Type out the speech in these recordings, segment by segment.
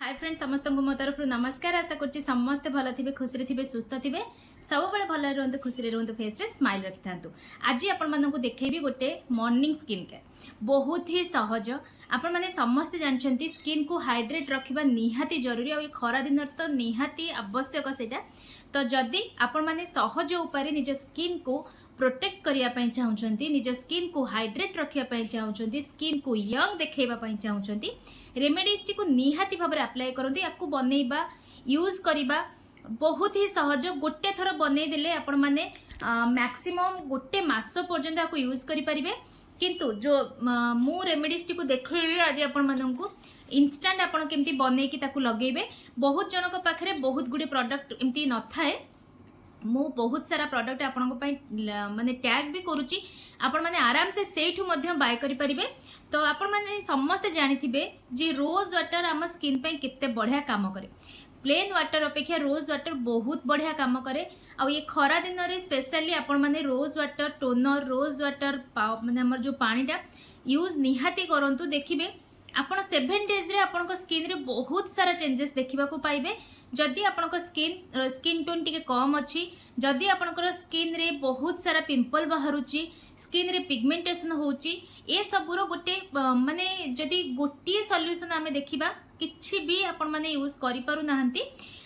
Hi friends समस्त को मो तरफ नमस्कार। आशा करछि समस्त भल थे खुशी थे सुस्थ थे सब बड़े भल रुहतु खुशी रुहतु फेस रे स्माइल रखि था। आज आपण मानक देखैबी गोटे मॉर्निंग स्किन केयर बहुत ही सहज। आपण माने समस्त जानछंती स्किन को हाइड्रेट रखिबा निहाती जरूरी और खरा दिन तो निहाती आवश्यक सेटा। तो जदि आपण माने सहज उपाय निज स्किन को प्रोटेक्ट करिया पई चाहुचंती, निज स्किन को हाइड्रेट रखिया पई चाहुचंती, स्किन को यंग देखैबा पई चाहुचंती, रेमेडीज टी को निहाती भाव अप्लाई करते या बनैबा यूज करवा बहुत ही सहज। गोटे थर बनै देले आपण माने मैक्सिमम गोटे मास पर्यंत आपको यूज करि परिबे। किंतु जो मु रेमेडीज टी को देखैबे आज आपण माननकु इंस्टेंट आपण केमती बनै कि ताकू लगेबे। बहुत जनक पाखरे बहुत गुडी प्रोडक्ट एमती न थाए। मु बहुत सारा प्रोडक्ट आपण माने टैग भी करुच्ची, आपण माने आराम से सेठू मध्य बाय करि परिबे। तो आपण माने समस्त जानिथिबे जे रोज वाटर आम स्किन पे केते बढ़िया काम करे। प्लेन वाटर अपेक्षा रोज वाटर बहुत बढ़िया काम करे। आ ये खरा दिन रे स्पेशली आपण माने rose water toner rose water माने हमर जो पानीटा यूज निहाती करंतु। देखिबे आपण 7 डेज रे आपण स्किन रे बहुत सारा चेंजेस देखा पाइबे। जदि आपण स्किन टोन टिके कम अच्छी, जदि आपण स्किन रे बहुत सारा पिंपल बाहरुची, स्किन रे पिगमेंटेशन होची, ए सबुरो गोटे माने जदि गोटे सॉल्यूशन आमे देखिबा किछि भी आपण माने यूज करि पारु नाहंती,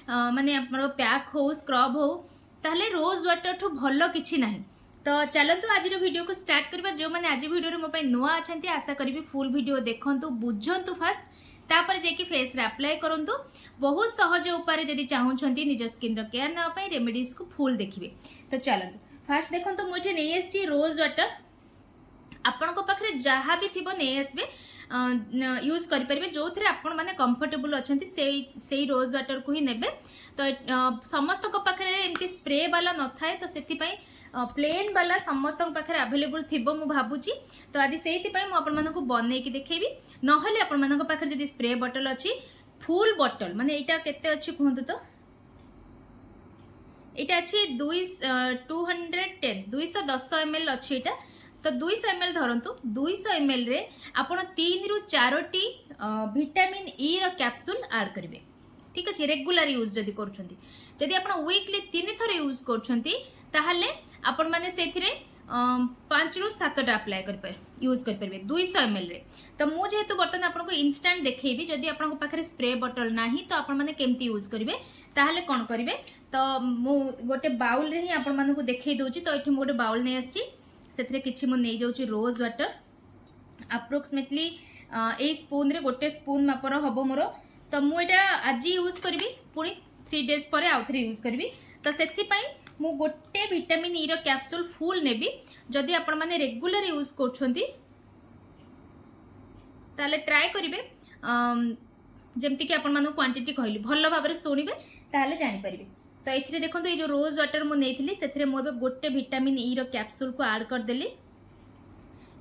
माने आपण पैक हो स्क्रब हो, ताहले रोज वाटर ठु भलो किछि नाही। तो चलतु आज वीडियो को स्टार्ट करबा। जो माने आज वीडियो रे मो पय नुआ अछंती आशा करिबी फुल वीडियो देखंतु बुझंतु फास्ट, तापर जेकी फेस रे अप्लाई करंतु। बहुत सहज उपाय जदि चाहुछंती निज स्किन रो केयर ना पय रेमेडीज को फुल देखिबे। तो चलतु फास्ट देखंतु मुझे नै एसची रोज वाटर। आपण को पाखरे जहाँ भी थिबो नै आसबे यूज करि परिबे। जो थरे आपण माने कंफर्टेबल अछंती सेई रोज वाटर को ही नेबे। तो समस्त को पाखरे एमती स्प्रे वाला न थाए, तो सेति पय प्लेन वाला समस्त पाखे अवेलेबल थिबो मु भाबुची। तो आज से बनै कि देखैबी। नहले आपण मानक पाखे जदि स्प्रे बॉटल अच्छी फुल बॉटल माने एटा केते अच्छी कहंतु। तो एटा अच्छी 210 ml अच्छी एटा। तो 200 ml धरंतु। 200 ml रे आपण 3 रु 4 टी विटामिन ई रो कैप्सूल ऐड करिवे। ठीक अछि। रेगुलर यूज जदि करूछंती, जदि आपण वीकली 3 थर यूज करूछंती, ताहले आपण माने सेथिरे 5 रु 7 टा अप्लाई कर यूज कर परबे 200 ml रे। तो मु जेहेतु बर्तन आपन को इंस्टेंट देखैबी, जदि आपन को पाखरे स्प्रे बॉटल नाही तो आपण माने केमती यूज करिवे, ताहले कोन करिवे। तो मु गोटे बाउल रे ही आपण माने को देखै दोची। तो एठी मु गोटे बाउल नै आछि, सेथिरे किछि मु नै जाउची rose water. Approximately a spoon रे गोटे स्पून मापर हबो मोर। तो मु एटा आज यूज करबी, पुणी 3 डेज परे आउ थरे यूज करबी। तो सेथि पई मु गोटे विटामिन ई रो कैप्सूल फुल नेबी। जदि आपण माने रेगुलर यूज करछंती ताले ट्राई करिवे, जेमति कि आपण माने क्वांटिटी कहली भलो भाबरे सुनिबे, ताले जानि परिबे। तो एथिरे देखंतु ए जो रोज वाटर मु नेथिली सेथिरे मु एबे गोटे विटामिन ई रो कैप्सूल को ऐड कर देली।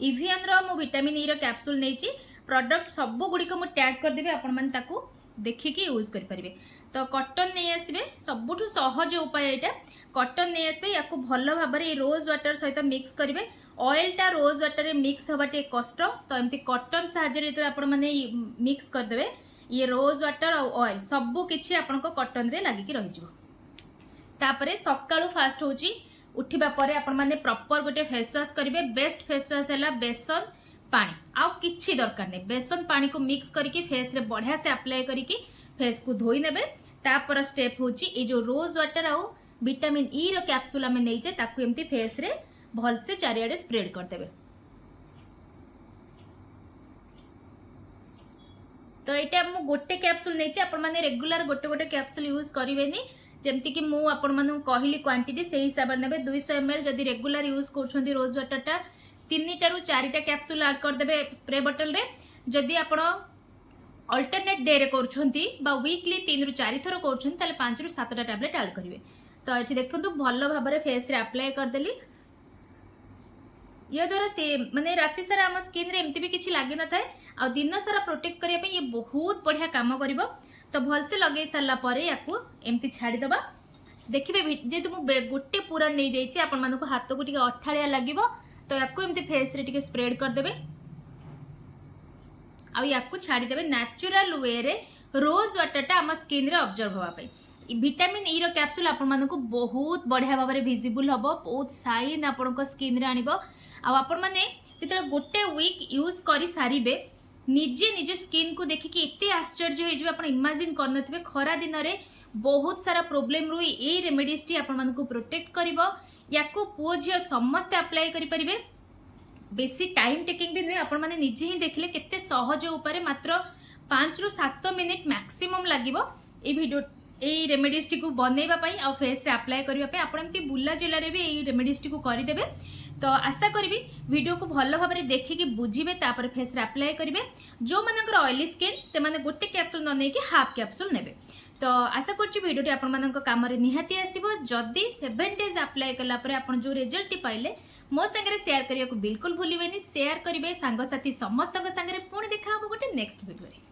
इवियन रो मु विटामिन ई रो कैप्सूल नेची। प्रोडक्ट सब गुडी को मु टैग कर देबे, आपण माने ताकू देखि कि यूज कर परिबे। तो कॉटन नहीं आसबे, सबुठु सहज उपाय एटा। कॉटन नहीं आसबे, याकू भलो भाबरे रोज वाटर सहित मिक्स करिवे। ऑयल टा रोज वाटर रे मिक्स हबा टे कष्ट। तो एमती कॉटन साहाଯ୍य रे तो आपण माने मिक्स कर देबे। ये रोज वाटर और ऑयल सबु किछि आपण को कॉटन रे लागि कि रहि जिवो। तापरे सकाळू फास्ट होची उठिबा परे आपण माने प्रॉपर गोटे फेस वॉश करिवे। बेस्ट फेस वॉश हैला बेसन पानी, आउ किछि दरकार नै। बेसन पानी को मिक्स करके फेस रे बढ़िया से अप्लाई करके फेस को धोई नेबे। तापर स्टेप होची ए जो रोज वाटर आउ विटामिन ई रो कैप्सूल आमे नै जे ताकू एमती फेस रे भल से चारियाडे स्प्रेड कर देबे। तो एटा मु गोटे कैप्सूल नै जे आपण माने रेगुलर गोटे गोटे कैप्सूल यूज करिवेनी। जेमति कि मु आपण माने कहली क्वांटिटी सेही हिसाब रे नेबे। 200 ml जदि रेगुलर यूज करछंती रोज वाटर टा 3 टा रु 4 टा कैप्सूल ऐड कर देबे स्प्रे बॉटल रे। जदि आपण अल्टरनेट डे रे करछंती बा वीकली 3 रु 4 थर करछंती, ताले 5 रु 7 टा टैबलेट ऐड करिवे। तो एठी देखंतु भलो भाबरे फेस रे अप्लाई कर देली। ये द्वारा से माने राति सारा हम स्किन रे एमती भी किछि लागि न थाए, आ दिन सारा प्रोटेक्ट करिया पे ये बहुत बढ़िया काम करिवो। तो भल से लगे सारला परे याकू एमती छाडी दबा। देखिबे जेतु मु गोटे पूरा नै जाईची, आपण मानको हाथ को टिके अठाळिया लागिवो। तो याकू एमती फेस रे टिके स्प्रेड कर देबे। आ याकू छाड़ी देबे। नेचुरल वे रे रोज वाटरटा आम स्किन रे ऑब्जर्व होगा पाई विटामिन ई रो कैप्सूल आपण मानकु बहुत बढ़िया भाव में विजिबल हम बहुत साइन आपण स्किन रे आनिबो आपण माने जिते गोटे वीक यूज कर सारे निजे निजे स्किन को देखिकी एते आश्चर्य हो आप इमाजिन करनथिबे खरा दिन रे बहुत सारा प्रोब्लेम रु ए रेमेडीज टी आपण मानकु प्रोटेक्ट करिवो याको पुओ झियो समस्त अप्लाई करि परिबे बेसी टाइम टेकिंग भी नुहे आपण माने निजे ही देखले केते सहज उपाय मात्र 5 रु 7 मिनिट मैक्सिमम लागिवो ए वीडियो ए रेमेडीज टी को बनैबा पई आ फेस रे अप्लाई करबा पई आपण एमती बुला जिल्ला रे भी ए रेमेडीज टी को करि देबे। तो आशा करी वीडियो को भल भाव में देखिकी बुझे तापर फेस रे अप्लाई करेंगे जो मानकर ऑयली स्किन से माने गोटे कैप्सूल न नहीं हाफ कैप्सूल नेबे। तो आशा करछि वीडियोटी आपण मानक काम रे निहाती आसीबो जदी 7 डेज अप्लाई कला परे आपण जो रिजल्ट पाइले मो संगे शेयर करिया को बिल्कुल भूलिबेनी शेयर करिवे सांग साथी समस्त संगे पुणी देखा हम गोटे नेक्स्ट वीडियो रे।